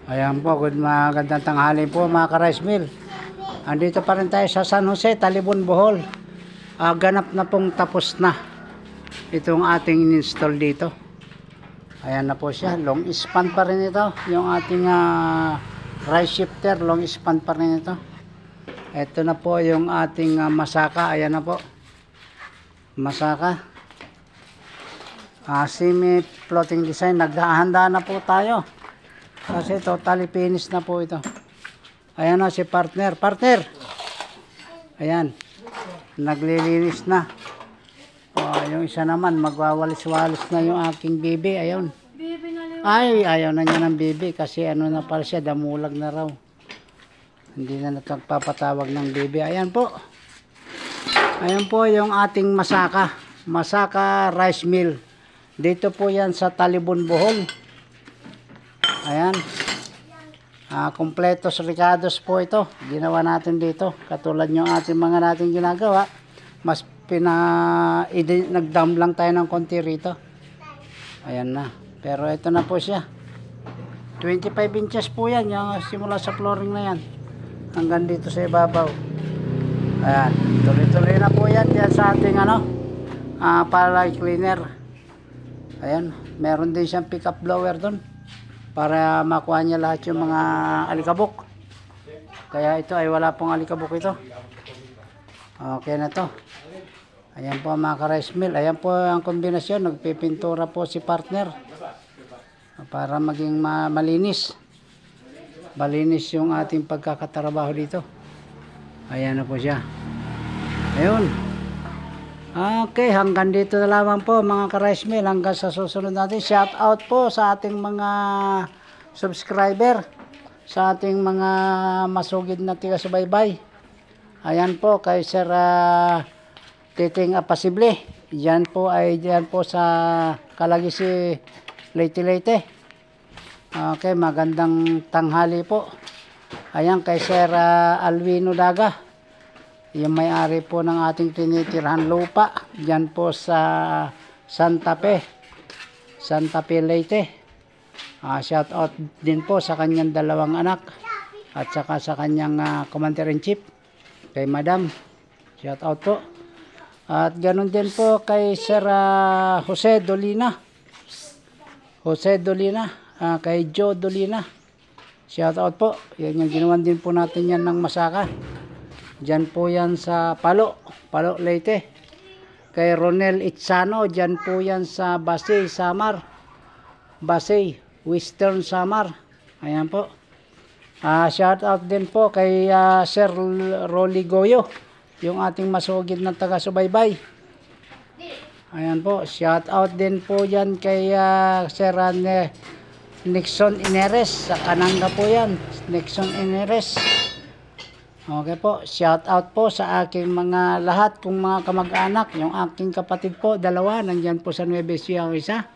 Ayan po, magandang tanghali po mga ka-rice mill. Andito pa rin tayo sa San Jose, Talibon, Bohol. Ganap na pong tapos na itong ating install dito. Ayan na po siya, long span pa rin ito. Yung ating rice shifter, long span pa rin ito. Ito na po yung ating masaka, ayan na po. Masaka. Semi-floating design, naghahanda na po tayo. Kasi totally finished na po ito. Ayan na si partner. Partner! Ayan. Naglilinis na. Yung isa naman, magwawalis-walis na yung aking bibi. Ayun. Ay, ayaw na niya ng bibi. Kasi ano na pala siya, damulag na raw. Hindi na nagpapatawag ng bibi. Ayan po. Ayan po yung ating masaka. Masaka rice mill. Dito po yan sa Talibon, Bohol. Ayan. Kompletos ricados po ito. Ginawa natin dito. Katulad yung ating mga natin ginagawa. Mas nagdam lang tayo ng konti rito. Ayan na. Pero ito na po siya. 25 inches po yan. Yung simula sa flooring na yan. Hanggang dito sa ibabaw. Ayan. Tuloy-tuloy na po yan. Yan sa ating palay cleaner. Ayan. Meron din siyang pick up blower doon. Para makuha niya lahat yung mga alikabok. Kaya ito ay wala pong alikabok ito. Okay na to. Ayan po mga ka-rice mill. Ayan po ang kombinasyon. Nagpipintura po si partner. Para maging malinis. Malinis yung ating pagkakatrabaho dito. Ayan na po siya. Ayun. Okay, hanggang dito na lamang po mga ka-rice mill. Hanggang sa susunod natin. Shout out po sa ating mga subscriber. Sa ating mga masugid na tiga-subaybay. Ayan po kay Sir Titing Apasible. Yan po ay diyan po sa Kalagisi, Leyte. Okay, magandang tanghali po. Ayan kay Sir Alvino Daga. Yung may-ari po ng ating tinitirhan lupa. Diyan po sa Santa Fe, Leyte. Shout out din po sa kanyang dalawang anak. At saka sa kanyang commander-in-chief. Kay Madam. Shout out po. At ganun din po kay Sir Jose Dolina. Kay Joe Dolina. Shout out po. Yan yung ginawan din po natin yan ng masaka. Diyan po yan sa Palo, Leyte. Kay Ronel Itzano, diyan po yan sa Basay, Samar. Basay, Western Samar. Ayan po. Shout out din po kay Sir Rolly Goyo, yung ating masugid na taga-subaybay. Ayan po. Shout out din po yan kay Sir Nixon Ineres. Sa Kananga po yan. Nixon Ineres. Okay po, shout out po sa aking mga lahat kong mga kamag-anak. Yung aking kapatid po, dalawa, nandyan po sa Nueva Ecija ang isa.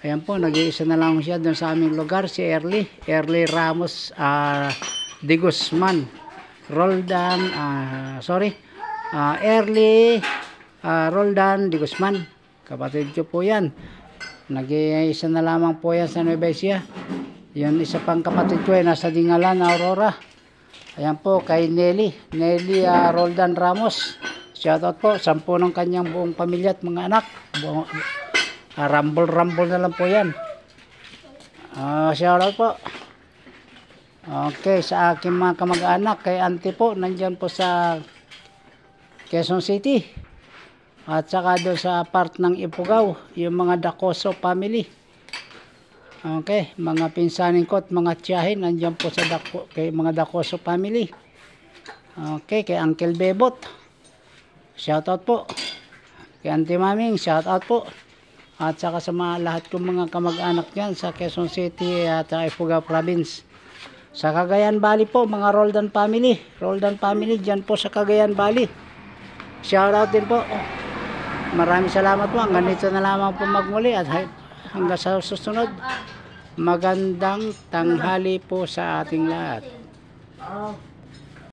Ayan po, nag-iisa na lang siya doon sa aming lugar, si Erly Ramos de Guzman. Erly Roldan de Guzman. Kapatid ko po yan. Nag-iisa na lamang po yan sa Nueva Ecija. Yun, isa pang kapatid ko ay nasa Dingalan, Aurora. Ayan po kay Nelly Roldan Ramos. Shoutout po. 10 ng kanyang buong pamilya at mga anak. Rumble na lang po yan. Shoutout po. Okay, sa aking mga kamag-anak. Kay auntie po, nandyan po sa Quezon City. At saka doon sa part ng Ifugao. Yung mga Dacoso family. Okay, mga pinsanin ko at mga tiyahin nandiyan po sa kay mga Dacoso family. Okay, kay Uncle Bebot. Shout out po. Kay Auntie Maming, shout out po. At saka sa mga lahat kong mga kamag-anak diyan sa Quezon City at Ifugao Province. Sa Cagayan Valley po, mga Roldan family. Roldan family diyan po sa Cagayan Valley. Shout out din po. Maraming salamat po. Hanggang dito na lamang po magmuli at hanggang sa susunod. Magandang tanghali po sa ating lahat.